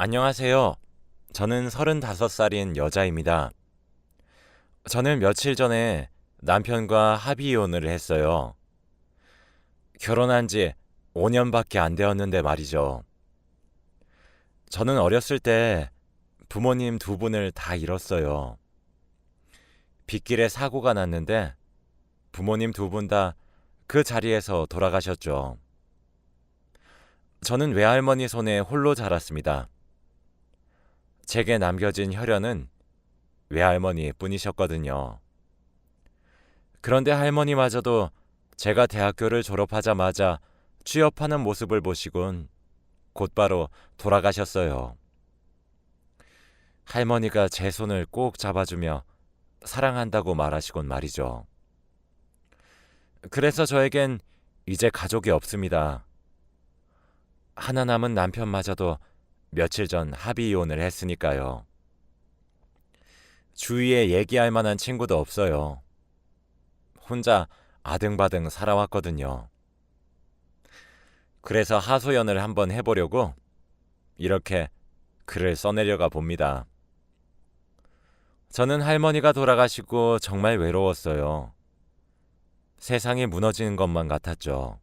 안녕하세요. 저는 35살인 여자입니다. 저는 며칠 전에 남편과 합의 이혼을 했어요. 결혼한 지 5년밖에 안 되었는데 말이죠. 저는 어렸을 때 부모님 두 분을 다 잃었어요. 빗길에 사고가 났는데 부모님 두 분 다 그 자리에서 돌아가셨죠. 저는 외할머니 손에 홀로 자랐습니다. 제게 남겨진 혈연은 외할머니 뿐이셨거든요. 그런데 할머니마저도 제가 대학교를 졸업하자마자 취업하는 모습을 보시곤 곧바로 돌아가셨어요. 할머니가 제 손을 꼭 잡아주며 사랑한다고 말하시곤 말이죠. 그래서 저에겐 이제 가족이 없습니다. 하나 남은 남편마저도 며칠 전 합의 이혼을 했으니까요. 주위에 얘기할 만한 친구도 없어요. 혼자 아등바등 살아왔거든요. 그래서 하소연을 한번 해보려고 이렇게 글을 써내려가 봅니다. 저는 할머니가 돌아가시고 정말 외로웠어요. 세상이 무너지는 것만 같았죠.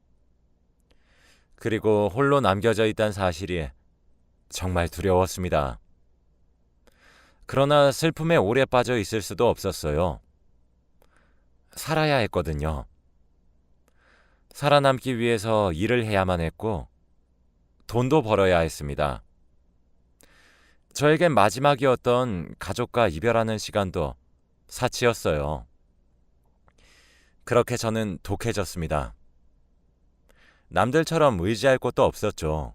그리고 홀로 남겨져 있다는 사실이 정말 두려웠습니다. 그러나 슬픔에 오래 빠져 있을 수도 없었어요. 살아야 했거든요. 살아남기 위해서 일을 해야만 했고 돈도 벌어야 했습니다. 저에겐 마지막이었던 가족과 이별하는 시간도 사치였어요. 그렇게 저는 독해졌습니다. 남들처럼 의지할 곳도 없었죠.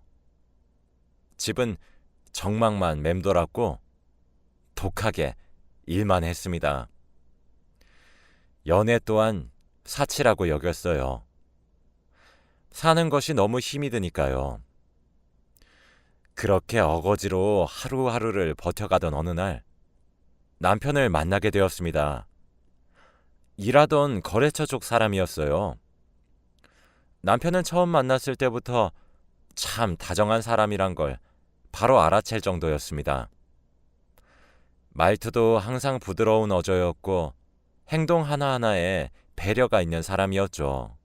집은 정막만 맴돌았고 독하게 일만 했습니다. 연애 또한 사치라고 여겼어요. 사는 것이 너무 힘이 드니까요. 그렇게 어거지로 하루하루를 버텨가던 어느 날 남편을 만나게 되었습니다. 일하던 거래처 쪽 사람이었어요. 남편은 처음 만났을 때부터 참 다정한 사람이란 걸 바로 알아챌 정도였습니다. 말투도 항상 부드러운 어조였고 행동 하나하나에 배려가 있는 사람이었죠.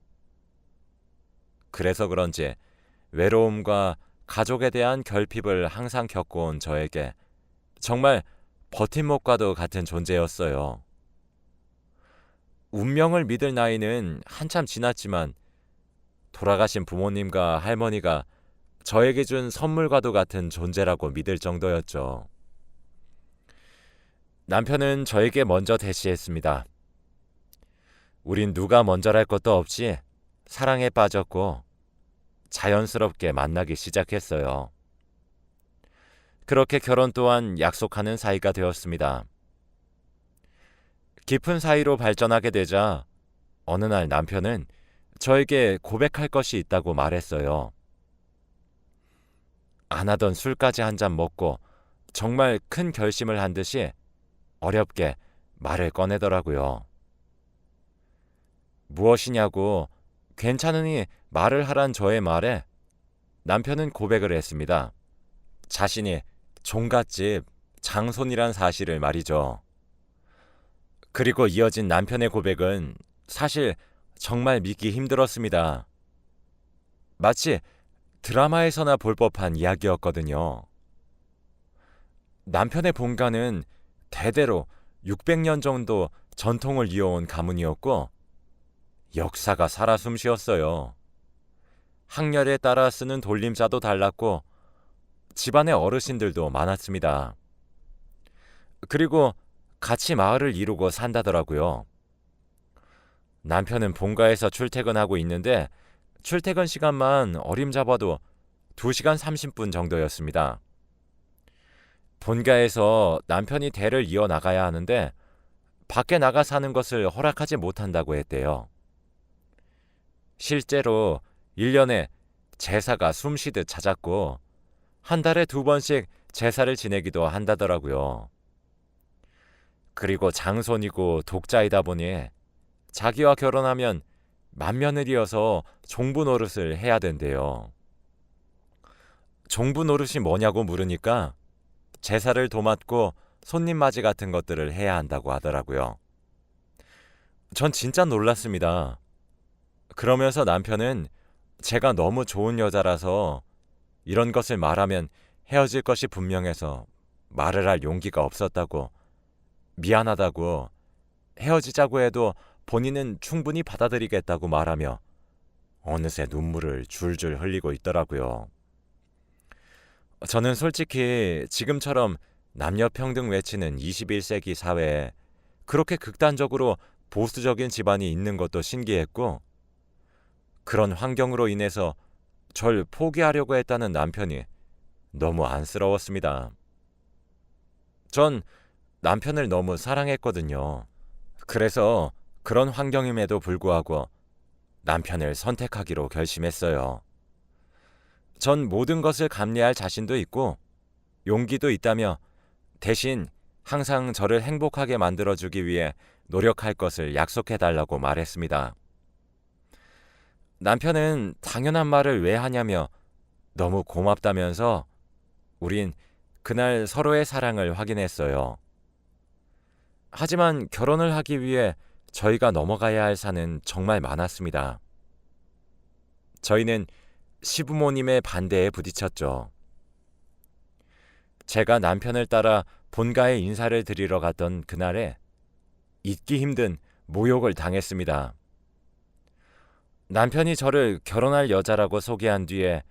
그래서 그런지 외로움과 가족에 대한 결핍을 항상 겪어온 저에게 정말 버팀목과도 같은 존재였어요. 운명을 믿을 나이는 한참 지났지만 돌아가신 부모님과 할머니가 저에게 준 선물과도 같은 존재라고 믿을 정도였죠. 남편은 저에게 먼저 대시했습니다. 우린 누가 먼저랄 것도 없이 사랑에 빠졌고 자연스럽게 만나기 시작했어요. 그렇게 결혼 또한 약속하는 사이가 되었습니다. 깊은 사이로 발전하게 되자 어느 날 남편은 저에게 고백할 것이 있다고 말했어요. 안 하던 술까지 한 잔 먹고 정말 큰 결심을 한 듯이 어렵게 말을 꺼내더라고요. 무엇이냐고 괜찮으니 말을 하란 저의 말에 남편은 고백을 했습니다. 자신이 종갓집 장손이란 사실을 말이죠. 그리고 이어진 남편의 고백은 사실 정말 믿기 힘들었습니다. 마치 드라마에서나 볼 법한 이야기였거든요. 남편의 본가는 대대로 600년 정도 전통을 이어온 가문이었고 역사가 살아 숨쉬었어요. 학렬에 따라 쓰는 돌림자도 달랐고 집안의 어르신들도 많았습니다. 그리고 같이 마을을 이루고 산다더라고요. 남편은 본가에서 출퇴근하고 있는데 출퇴근 시간만 어림잡아도 2시간 30분 정도였습니다. 본가에서 남편이 대를 이어나가야 하는데 밖에 나가 사는 것을 허락하지 못한다고 했대요. 실제로 1년에 제사가 숨쉬듯 잦았고 한 달에 2번씩 제사를 지내기도 한다더라고요. 그리고 장손이고 독자이다 보니 자기와 결혼하면 맏며느리여서 종부 노릇을 해야 된대요. 종부 노릇이 뭐냐고 물으니까 제사를 도맡고 손님 맞이 같은 것들을 해야 한다고 하더라고요. 전 진짜 놀랐습니다. 그러면서 남편은 제가 너무 좋은 여자라서 이런 것을 말하면 헤어질 것이 분명해서 말을 할 용기가 없었다고, 미안하다고, 헤어지자고 해도 본인은 충분히 받아들이겠다고 말하며 어느새 눈물을 줄줄 흘리고 있더라고요. 저는 솔직히 지금처럼 남녀평등 외치는 21세기 사회에 그렇게 극단적으로 보수적인 집안이 있는 것도 신기했고, 그런 환경으로 인해서 절 포기하려고 했다는 남편이 너무 안쓰러웠습니다. 전 남편을 너무 사랑했거든요. 그래서 그런 환경임에도 불구하고 남편을 선택하기로 결심했어요. 전 모든 것을 감내할 자신도 있고 용기도 있다며 대신 항상 저를 행복하게 만들어주기 위해 노력할 것을 약속해달라고 말했습니다. 남편은 당연한 말을 왜 하냐며 너무 고맙다면서 우린 그날 서로의 사랑을 확인했어요. 하지만 결혼을 하기 위해 저희가 넘어가야 할 산은 정말 많았습니다. 저희는 시부모님의 반대에 부딪혔죠. 제가 남편을 따라 본가에 인사를 드리러 갔던 그날에 잊기 힘든 모욕을 당했습니다. 남편이 저를 결혼할 여자라고 소개한 뒤에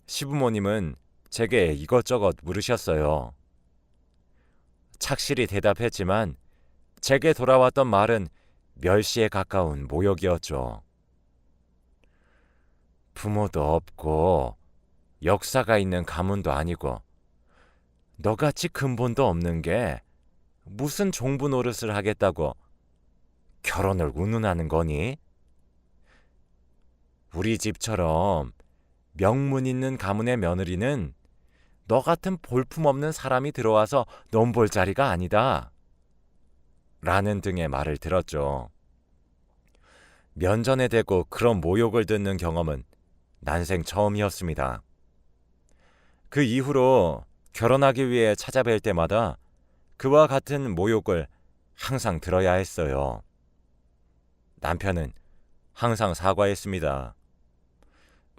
시부모님은 제게 이것저것 물으셨어요. 착실히 대답했지만 제게 돌아왔던 말은 멸시에 가까운 모욕이었죠. 부모도 없고 역사가 있는 가문도 아니고 너같이 근본도 없는 게 무슨 종부 노릇을 하겠다고 결혼을 운운하는 거니? 우리 집처럼 명문 있는 가문의 며느리는 너 같은 볼품없는 사람이 들어와서 넘볼 자리가 아니다. 라는 등의 말을 들었죠. 면전에 대고 그런 모욕을 듣는 경험은 난생 처음이었습니다. 그 이후로 결혼하기 위해 찾아뵐 때마다 그와 같은 모욕을 항상 들어야 했어요. 남편은 항상 사과했습니다.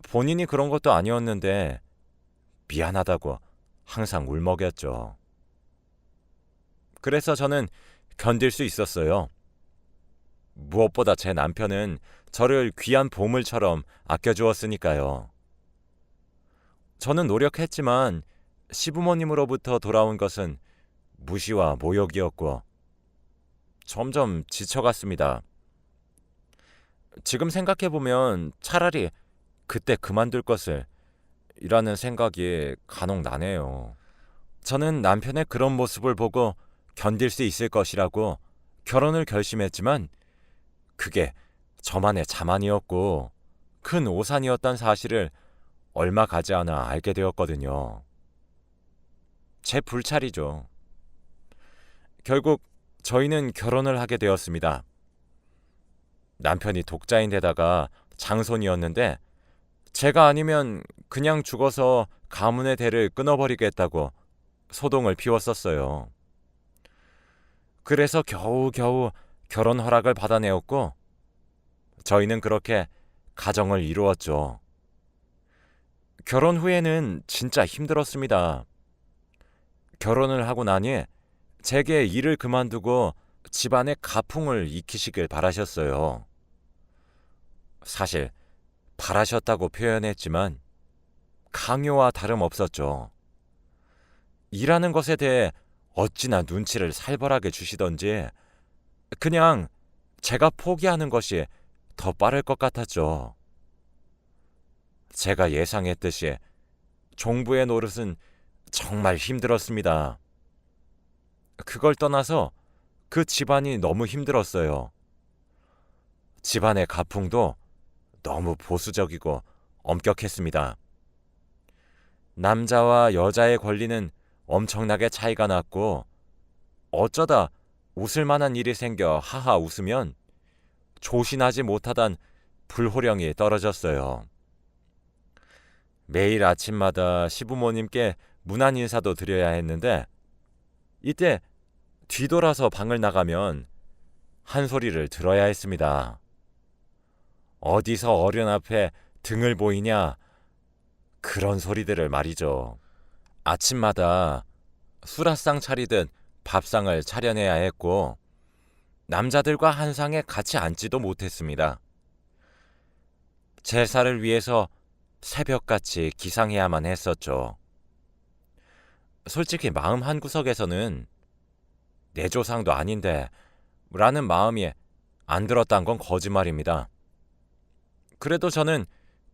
본인이 그런 것도 아니었는데 미안하다고 항상 울먹였죠. 그래서 저는 견딜 수 있었어요. 무엇보다 제 남편은 저를 귀한 보물처럼 아껴주었으니까요. 저는 노력했지만 시부모님으로부터 돌아온 것은 무시와 모욕이었고 점점 지쳐갔습니다. 지금 생각해보면 차라리 그때 그만둘 것을 이라는 생각이 간혹 나네요. 저는 남편의 그런 모습을 보고 견딜 수 있을 것이라고 결혼을 결심했지만 그게 저만의 자만이었고 큰 오산이었던 사실을 얼마 가지 않아 알게 되었거든요. 제 불찰이죠. 결국 저희는 결혼을 하게 되었습니다. 남편이 독자인데다가 장손이었는데 제가 아니면 그냥 죽어서 가문의 대를 끊어버리겠다고 소동을 피웠었어요. 그래서 겨우겨우 결혼 허락을 받아내었고 저희는 그렇게 가정을 이루었죠. 결혼 후에는 진짜 힘들었습니다. 결혼을 하고 나니 제게 일을 그만두고 집안의 가풍을 익히시길 바라셨어요. 사실 바라셨다고 표현했지만 강요와 다름없었죠. 일하는 것에 대해 어찌나 눈치를 살벌하게 주시던지 그냥 제가 포기하는 것이 더 빠를 것 같았죠. 제가 예상했듯이 종부의 노릇은 정말 힘들었습니다. 그걸 떠나서 그 집안이 너무 힘들었어요. 집안의 가풍도 너무 보수적이고 엄격했습니다. 남자와 여자의 권리는 엄청나게 차이가 났고 어쩌다 웃을 만한 일이 생겨 하하 웃으면 조신하지 못하단 불호령이 떨어졌어요. 매일 아침마다 시부모님께 문안 인사도 드려야 했는데 이때 뒤돌아서 방을 나가면 한 소리를 들어야 했습니다. 어디서 어른 앞에 등을 보이냐, 그런 소리들을 말이죠. 아침마다 수라상 차리듯 밥상을 차려내야 했고 남자들과 한 상에 같이 앉지도 못했습니다. 제사를 위해서 새벽같이 기상해야만 했었죠. 솔직히 마음 한구석에서는 내 조상도 아닌데 라는 마음이 안 들었단 건 거짓말입니다. 그래도 저는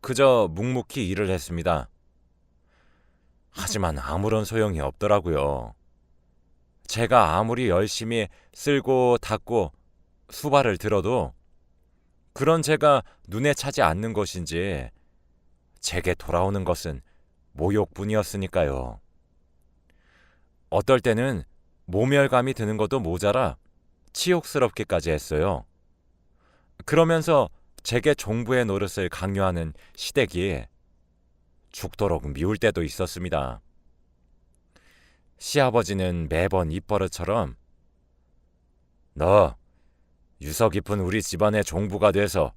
그저 묵묵히 일을 했습니다. 하지만 아무런 소용이 없더라고요. 제가 아무리 열심히 쓸고 닦고 수발을 들어도 그런 제가 눈에 차지 않는 것인지 제게 돌아오는 것은 모욕뿐이었으니까요. 어떨 때는 모멸감이 드는 것도 모자라 치욕스럽기까지 했어요. 그러면서 제게 종부의 노릇을 강요하는 시댁이 죽도록 미울 때도 있었습니다. 시아버지는 매번 입버릇처럼 너 유서 깊은 우리 집안의 종부가 돼서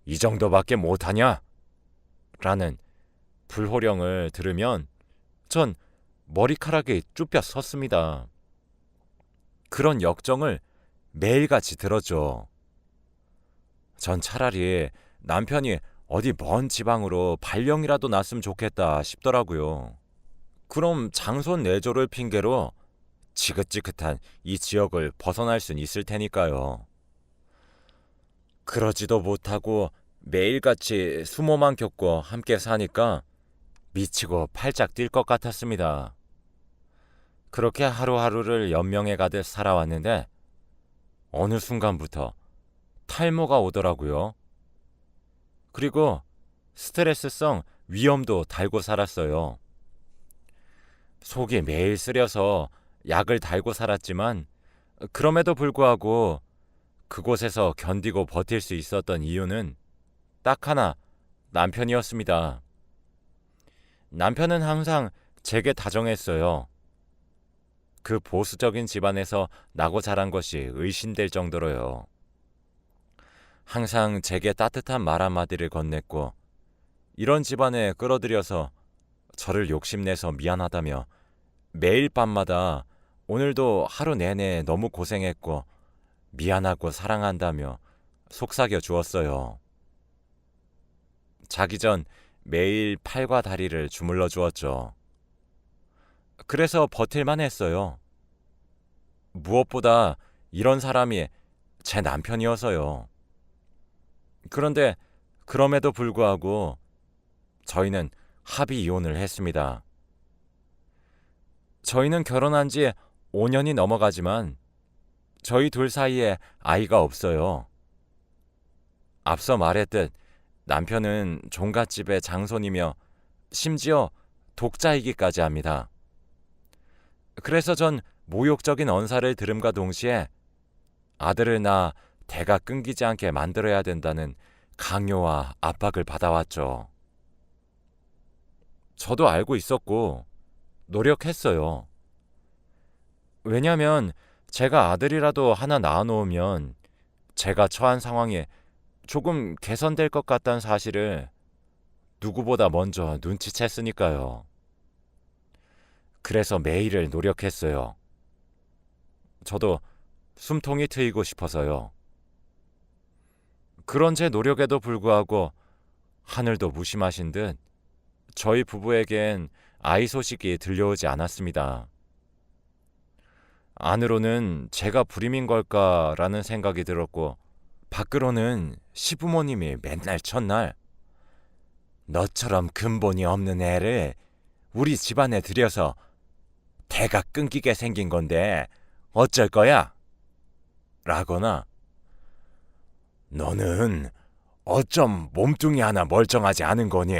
이 정도밖에 못하냐? 라는 불호령을 들으면 전 머리카락이 쭈뼛 섰습니다. 그런 역정을 매일같이 들었죠. 전 차라리 남편이 어디 먼 지방으로 발령이라도 났으면 좋겠다 싶더라고요. 그럼 장손 내조를 핑계로 지긋지긋한 이 지역을 벗어날 순 있을 테니까요. 그러지도 못하고 매일같이 수모만 겪고 함께 사니까 미치고 팔짝 뛸 것 같았습니다. 그렇게 하루하루를 연명해 가듯 살아왔는데 어느 순간부터 탈모가 오더라고요. 그리고 스트레스성 위염도 달고 살았어요. 속이 매일 쓰려서 약을 달고 살았지만 그럼에도 불구하고 그곳에서 견디고 버틸 수 있었던 이유는 딱 하나, 남편이었습니다. 남편은 항상 제게 다정했어요. 그 보수적인 집안에서 나고 자란 것이 의심될 정도로요. 항상 제게 따뜻한 말 한마디를 건넸고 이런 집안에 끌어들여서 저를 욕심내서 미안하다며 매일 밤마다 오늘도 하루 내내 너무 고생했고 미안하고 사랑한다며 속삭여 주었어요. 자기 전 매일 팔과 다리를 주물러 주었죠. 그래서 버틸만 했어요. 무엇보다 이런 사람이 제 남편이어서요. 그런데 그럼에도 불구하고 저희는 합의 이혼을 했습니다. 저희는 결혼한 지 5년이 넘어가지만 저희 둘 사이에 아이가 없어요. 앞서 말했듯 남편은 종갓집의 장손이며 심지어 독자이기까지 합니다. 그래서 전 모욕적인 언사를 들음과 동시에 아들을 낳아 대가 끊기지 않게 만들어야 된다는 강요와 압박을 받아왔죠. 저도 알고 있었고 노력했어요. 왜냐하면 제가 아들이라도 하나 낳아놓으면 제가 처한 상황이 조금 개선될 것 같다는 사실을 누구보다 먼저 눈치챘으니까요. 그래서 매일을 노력했어요. 저도 숨통이 트이고 싶어서요. 그런 제 노력에도 불구하고 하늘도 무심하신 듯 저희 부부에겐 아이 소식이 들려오지 않았습니다. 안으로는 제가 불임인 걸까라는 생각이 들었고 밖으로는 시부모님이 맨날 첫날 너처럼 근본이 없는 애를 우리 집안에 들여서 대가 끊기게 생긴 건데 어쩔 거야? 라거나 너는 어쩜 몸뚱이 하나 멀쩡하지 않은 거니?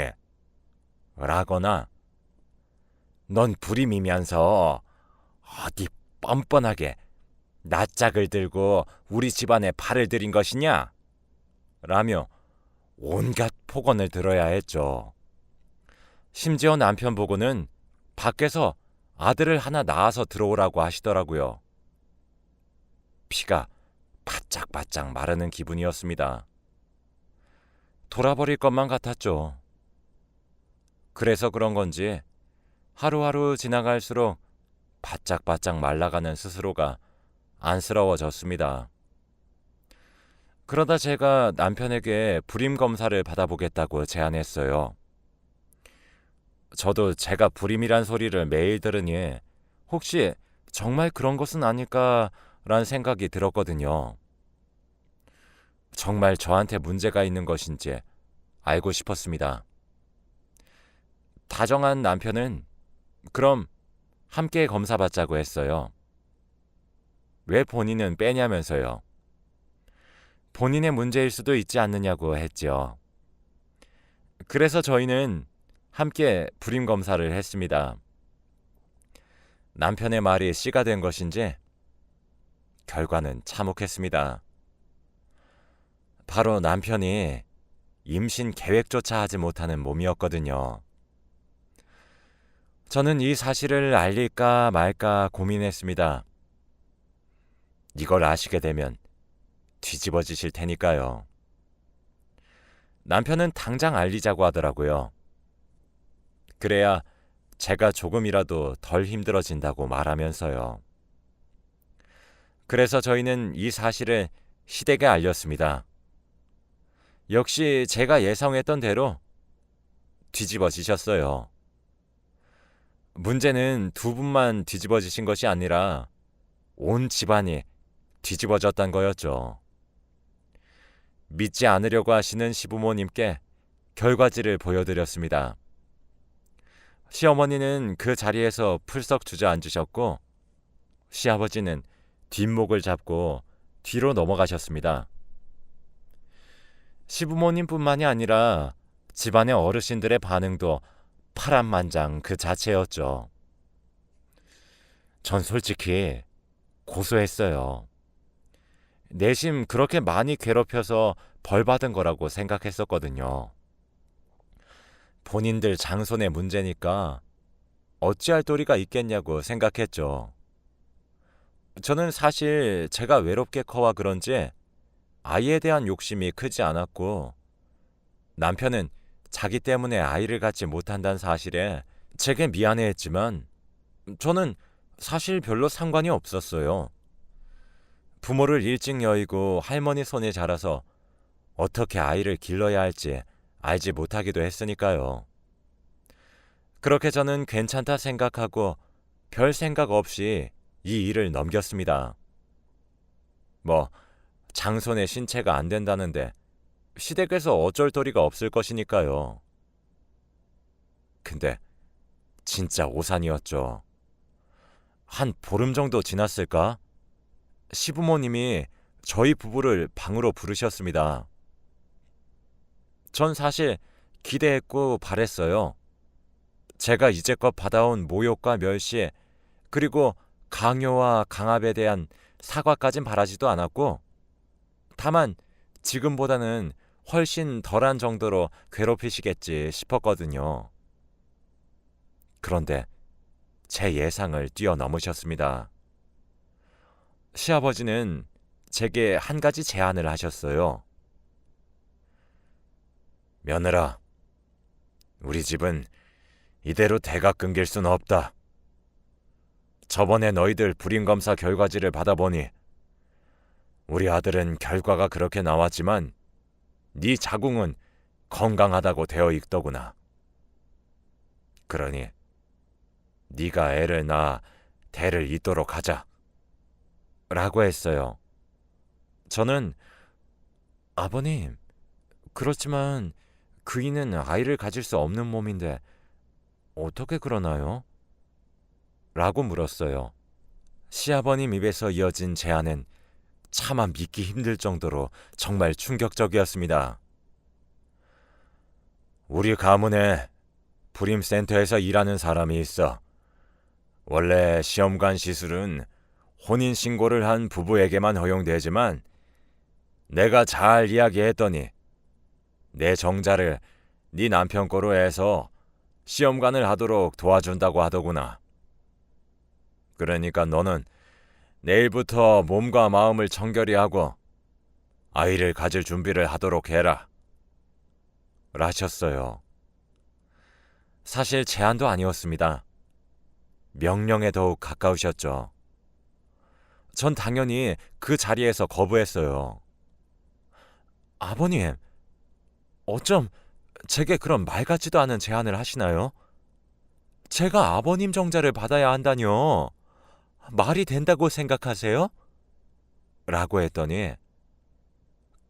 라거나 넌 불임이면서 어디 뻔뻔하게 낯짝을 들고 우리 집안에 발을 들인 것이냐? 라며 온갖 폭언을 들어야 했죠. 심지어 남편 보고는 밖에서 아들을 하나 낳아서 들어오라고 하시더라고요. 피가 바짝바짝 마르는 기분이었습니다. 돌아버릴 것만 같았죠. 그래서 그런 건지 하루하루 지나갈수록 바짝바짝 말라가는 스스로가 안쓰러워졌습니다. 그러다 제가 남편에게 불임 검사를 받아보겠다고 제안했어요. 저도 제가 불임이란 소리를 매일 들으니 혹시 정말 그런 것은 아닐까라는 생각이 들었거든요. 정말 저한테 문제가 있는 것인지 알고 싶었습니다. 다정한 남편은 그럼 함께 검사받자고 했어요. 왜 본인은 빼냐면서요. 본인의 문제일 수도 있지 않느냐고 했죠. 그래서 저희는 함께 불임 검사를 했습니다. 남편의 말이 씨가 된 것인지 결과는 참혹했습니다. 바로 남편이 임신 계획조차 하지 못하는 몸이었거든요. 저는 이 사실을 알릴까 말까 고민했습니다. 이걸 아시게 되면 뒤집어지실 테니까요. 남편은 당장 알리자고 하더라고요. 그래야 제가 조금이라도 덜 힘들어진다고 말하면서요. 그래서 저희는 이 사실을 시댁에 알렸습니다. 역시 제가 예상했던 대로 뒤집어지셨어요. 문제는 두 분만 뒤집어지신 것이 아니라 온 집안이 뒤집어졌단 거였죠. 믿지 않으려고 하시는 시부모님께 결과지를 보여드렸습니다. 시어머니는 그 자리에서 풀썩 주저앉으셨고 시아버지는 뒷목을 잡고 뒤로 넘어가셨습니다. 시부모님뿐만이 아니라 집안의 어르신들의 반응도 파란만장 그 자체였죠. 전 솔직히 고소했어요. 내심 그렇게 많이 괴롭혀서 벌 받은 거라고 생각했었거든요. 본인들 장손의 문제니까 어찌할 도리가 있겠냐고 생각했죠. 저는 사실 제가 외롭게 커와 그런지 아이에 대한 욕심이 크지 않았고 남편은 자기 때문에 아이를 갖지 못한다는 사실에 제게 미안해했지만 저는 사실 별로 상관이 없었어요. 부모를 일찍 여의고 할머니 손에 자라서 어떻게 아이를 길러야 할지 알지 못하기도 했으니까요. 그렇게 저는 괜찮다 생각하고 별 생각 없이 이 일을 넘겼습니다. 장손의 신체가 안 된다는데 시댁에서 어쩔 도리가 없을 것이니까요. 근데 진짜 오산이었죠. 한 보름 정도 지났을까? 시부모님이 저희 부부를 방으로 부르셨습니다. 전 사실 기대했고 바랬어요. 제가 이제껏 받아온 모욕과 멸시, 그리고 강요와 강압에 대한 사과까진 바라지도 않았고, 다만 지금보다는 훨씬 덜한 정도로 괴롭히시겠지 싶었거든요. 그런데 제 예상을 뛰어넘으셨습니다. 시아버지는 제게 한 가지 제안을 하셨어요. 며느라, 우리 집은 이대로 대가 끊길 순 없다. 저번에 너희들 불임검사 결과지를 받아보니 우리 아들은 결과가 그렇게 나왔지만 네 자궁은 건강하다고 되어 있더구나. 그러니 네가 애를 낳아 대를 잇도록 하자. 라고 했어요. 저는 아버님, 그렇지만 그이는 아이를 가질 수 없는 몸인데 어떻게 그러나요? 라고 물었어요. 시아버님 입에서 이어진 제안은 차마 믿기 힘들 정도로 정말 충격적이었습니다. 우리 가문에 불임센터에서 일하는 사람이 있어. 원래 시험관 시술은 혼인신고를 한 부부에게만 허용되지만 내가 잘 이야기했더니 내 정자를 네 남편 거로 해서 시험관을 하도록 도와준다고 하더구나. 그러니까 너는 내일부터 몸과 마음을 청결히 하고 아이를 가질 준비를 하도록 해라. 라셨어요. 사실 제안도 아니었습니다. 명령에 더욱 가까우셨죠. 전 당연히 그 자리에서 거부했어요. 아버님, 어쩜 제게 그런 말 같지도 않은 제안을 하시나요? 제가 아버님 정자를 받아야 한다뇨. 말이 된다고 생각하세요? 라고 했더니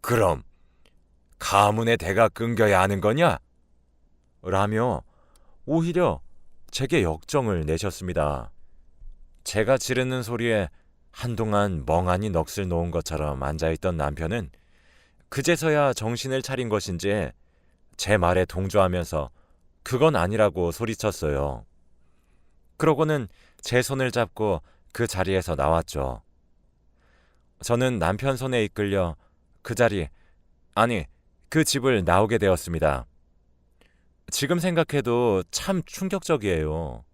그럼 가문의 대가 끊겨야 하는 거냐? 라며 오히려 제게 역정을 내셨습니다. 제가 지르는 소리에 한동안 멍하니 넋을 놓은 것처럼 앉아있던 남편은 그제서야 정신을 차린 것인지 제 말에 동조하면서 그건 아니라고 소리쳤어요. 그러고는 제 손을 잡고 그 자리에서 나왔죠. 저는 남편 손에 이끌려 그 자리, 아니 그 집을 나오게 되었습니다. 지금 생각해도 참 충격적이에요.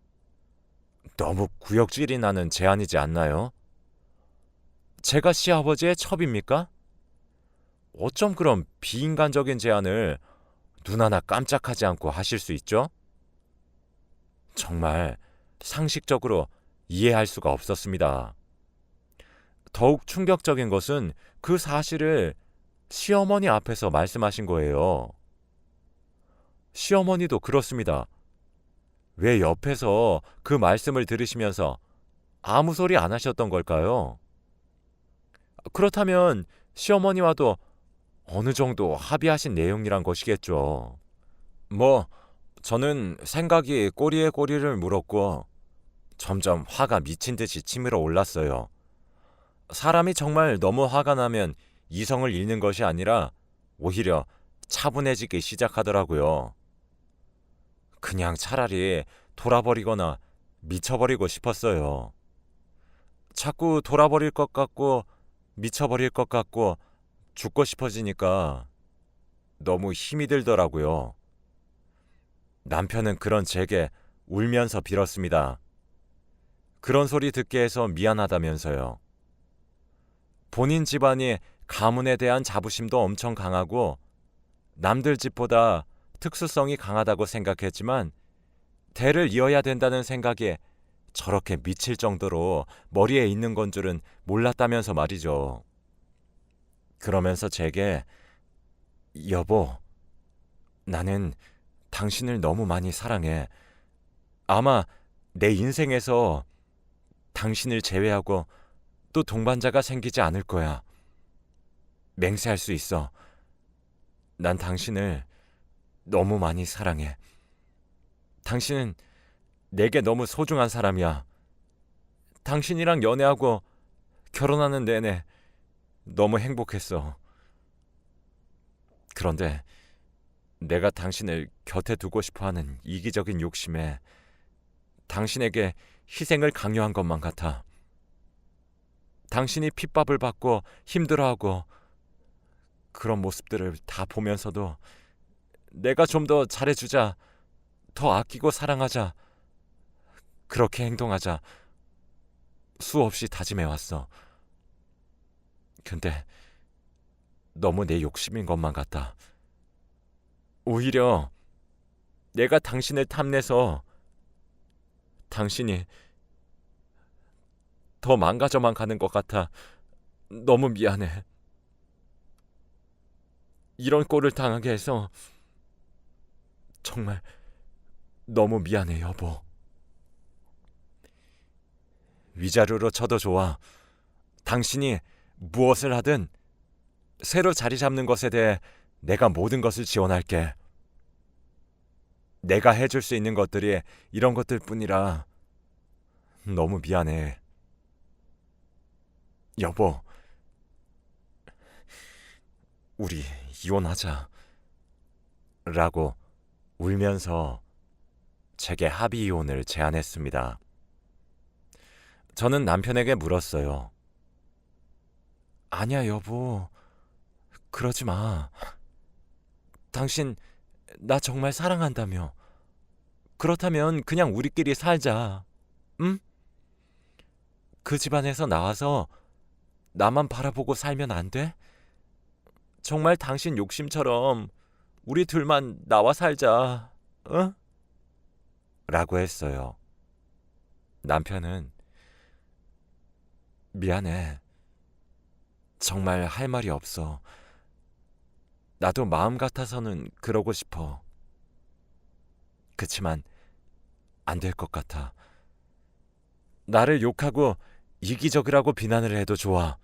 너무 구역질이 나는 제안이지 않나요? 제가 시아버지의 첩입니까? 어쩜 그런 비인간적인 제안을 눈 하나 깜짝하지 않고 하실 수 있죠? 정말 상식적으로 이해할 수가 없었습니다. 더욱 충격적인 것은 그 사실을 시어머니 앞에서 말씀하신 거예요. 시어머니도 그렇습니다. 왜 옆에서 그 말씀을 들으시면서 아무 소리 안 하셨던 걸까요? 그렇다면 시어머니와도 어느 정도 합의하신 내용이란 것이겠죠. 저는 생각이 꼬리에 꼬리를 물었고 점점 화가 미친 듯이 치밀어 올랐어요. 사람이 정말 너무 화가 나면 이성을 잃는 것이 아니라 오히려 차분해지기 시작하더라고요. 그냥 차라리 돌아버리거나 미쳐버리고 싶었어요. 자꾸 돌아버릴 것 같고 미쳐버릴 것 같고 죽고 싶어지니까 너무 힘이 들더라고요. 남편은 그런 제게 울면서 빌었습니다. 그런 소리 듣게 해서 미안하다면서요. 본인 집안이 가문에 대한 자부심도 엄청 강하고 남들 집보다 특수성이 강하다고 생각했지만 대를 이어야 된다는 생각에 저렇게 미칠 정도로 머리에 있는 건 줄은 몰랐다면서 말이죠. 그러면서 제게 여보, 나는 당신을 너무 많이 사랑해. 아마 내 인생에서 당신을 제외하고 또 동반자가 생기지 않을 거야. 맹세할 수 있어. 난 당신을 너무 많이 사랑해. 당신은 내게 너무 소중한 사람이야. 당신이랑 연애하고 결혼하는 내내 너무 행복했어. 그런데 내가 당신을 곁에 두고 싶어하는 이기적인 욕심에 당신에게 희생을 강요한 것만 같아. 당신이 핍박을 받고 힘들어하고 그런 모습들을 다 보면서도 내가 좀 더 잘해주자, 더 아끼고 사랑하자, 그렇게 행동하자 수없이 다짐해왔어. 근데 너무 내 욕심인 것만 같다. 오히려 내가 당신을 탐내서 당신이 더 망가져만 가는 것 같아. 너무 미안해. 이런 꼴을 당하게 해서 정말 너무 미안해, 여보. 위자료로 쳐도 좋아. 당신이 무엇을 하든 새로 자리 잡는 것에 대해 내가 모든 것을 지원할게. 내가 해줄 수 있는 것들이 이런 것들 뿐이라 너무 미안해. 여보, 우리 이혼하자. 라고 울면서 제게 합의 이혼을 제안했습니다. 저는 남편에게 물었어요. 아니야, 여보. 그러지 마. 당신 나 정말 사랑한다며. 그렇다면 그냥 우리끼리 살자. 응? 그 집안에서 나와서 나만 바라보고 살면 안 돼? 정말 당신 욕심처럼 우리 둘만 나와 살자. 응? 라고 했어요. 남편은 미안해. 정말 할 말이 없어. 나도 마음 같아서는 그러고 싶어. 그치만 안 될 것 같아. 나를 욕하고 이기적이라고 비난을 해도 좋아.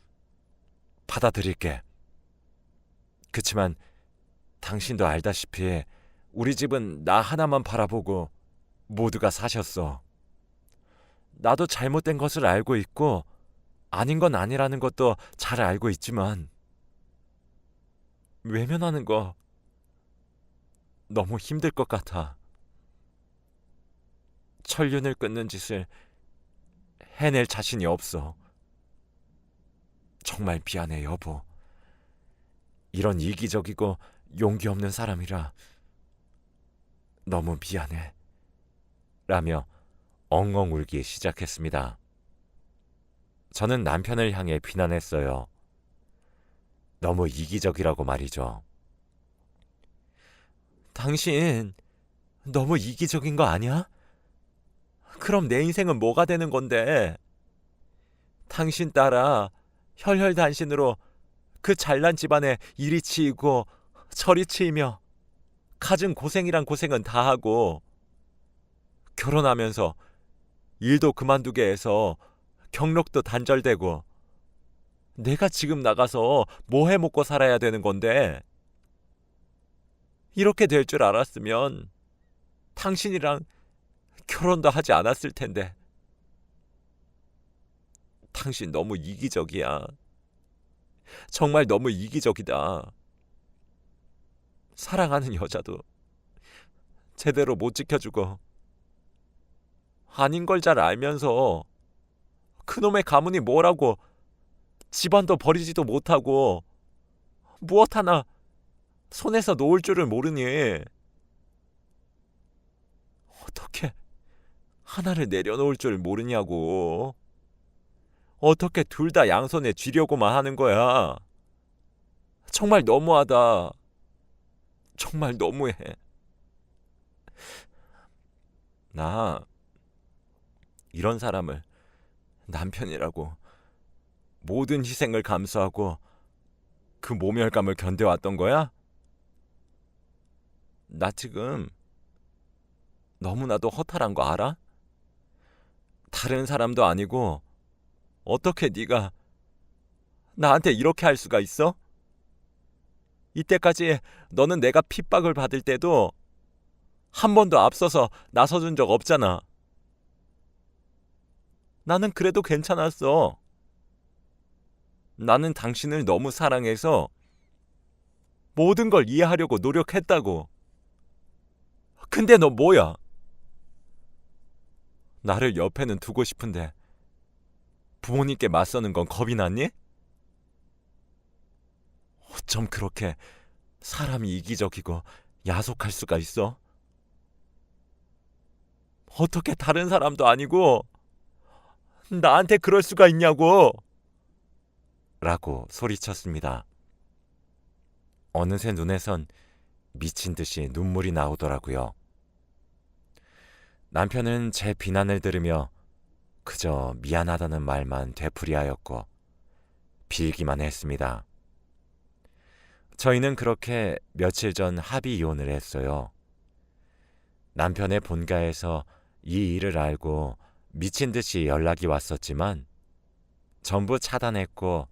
받아들일게. 그치만 당신도 알다시피 우리 집은 나 하나만 바라보고 모두가 사셨어. 나도 잘못된 것을 알고 있고 아닌 건 아니라는 것도 잘 알고 있지만 외면하는 거 너무 힘들 것 같아. 천륜을 끊는 짓을 해낼 자신이 없어. 정말 미안해, 여보. 이런 이기적이고 용기 없는 사람이라 너무 미안해. 라며 엉엉 울기 시작했습니다. 저는 남편을 향해 비난했어요. 너무 이기적이라고 말이죠. 당신 너무 이기적인 거 아니야? 그럼 내 인생은 뭐가 되는 건데? 당신 따라 혈혈단신으로 그 잘난 집안에 이리 치이고 저리 치이며 갖은 고생이란 고생은 다 하고 결혼하면서 일도 그만두게 해서 경력도 단절되고 내가 지금 나가서 뭐 해 먹고 살아야 되는 건데 이렇게 될 줄 알았으면 당신이랑 결혼도 하지 않았을 텐데 당신 너무 이기적이야. 정말 너무 이기적이다. 사랑하는 여자도 제대로 못 지켜주고 아닌 걸 잘 알면서 그놈의 가문이 뭐라고 집안도 버리지도 못하고 무엇 하나 손에서 놓을 줄을 모르니 어떻게 하나를 내려놓을 줄 모르냐고. 어떻게 둘 다 양손에 쥐려고만 하는 거야. 정말 너무하다. 정말 너무해. 나 이런 사람을 남편이라고 모든 희생을 감수하고 그 모멸감을 견뎌왔던 거야? 나 지금 너무나도 허탈한 거 알아? 다른 사람도 아니고 어떻게 네가 나한테 이렇게 할 수가 있어? 이때까지 너는 내가 핍박을 받을 때도 한 번도 앞서서 나서준 적 없잖아. 나는 그래도 괜찮았어. 나는 당신을 너무 사랑해서 모든 걸 이해하려고 노력했다고. 근데 너 뭐야? 나를 옆에는 두고 싶은데 부모님께 맞서는 건 겁이 났니? 어쩜 그렇게 사람이 이기적이고 야속할 수가 있어? 어떻게 다른 사람도 아니고 나한테 그럴 수가 있냐고! 라고 소리쳤습니다. 어느새 눈에선 미친 듯이 눈물이 나오더라고요. 남편은 제 비난을 들으며 그저 미안하다는 말만 되풀이하였고 빌기만 했습니다. 저희는 그렇게 며칠 전 합의 이혼을 했어요. 남편의 본가에서 이 일을 알고 미친 듯이 연락이 왔었지만 전부 차단했고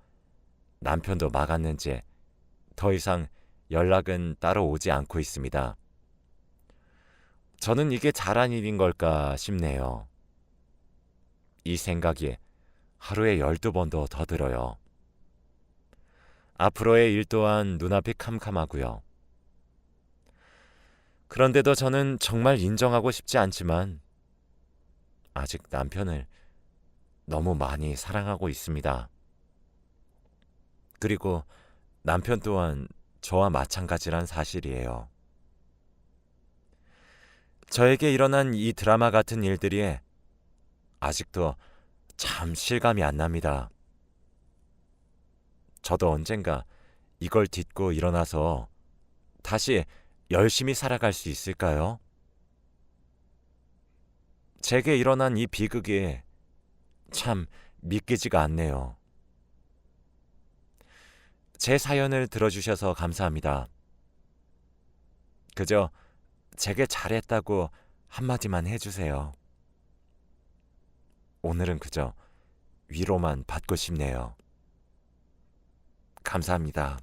남편도 막았는지 더 이상 연락은 따로 오지 않고 있습니다. 저는 이게 잘한 일인 걸까 싶네요. 이 생각이 하루에 12번도 더 들어요. 앞으로의 일 또한 눈앞이 캄캄하고요. 그런데도 저는 정말 인정하고 싶지 않지만 아직 남편을 너무 많이 사랑하고 있습니다. 그리고 남편 또한 저와 마찬가지란 사실이에요. 저에게 일어난 이 드라마 같은 일들이 아직도 참 실감이 안 납니다. 저도 언젠가 이걸 딛고 일어나서 다시 열심히 살아갈 수 있을까요? 제게 일어난 이 비극이 참 믿기지가 않네요. 제 사연을 들어주셔서 감사합니다. 그저 제게 잘했다고 한마디만 해주세요. 오늘은 그저 위로만 받고 싶네요. 감사합니다.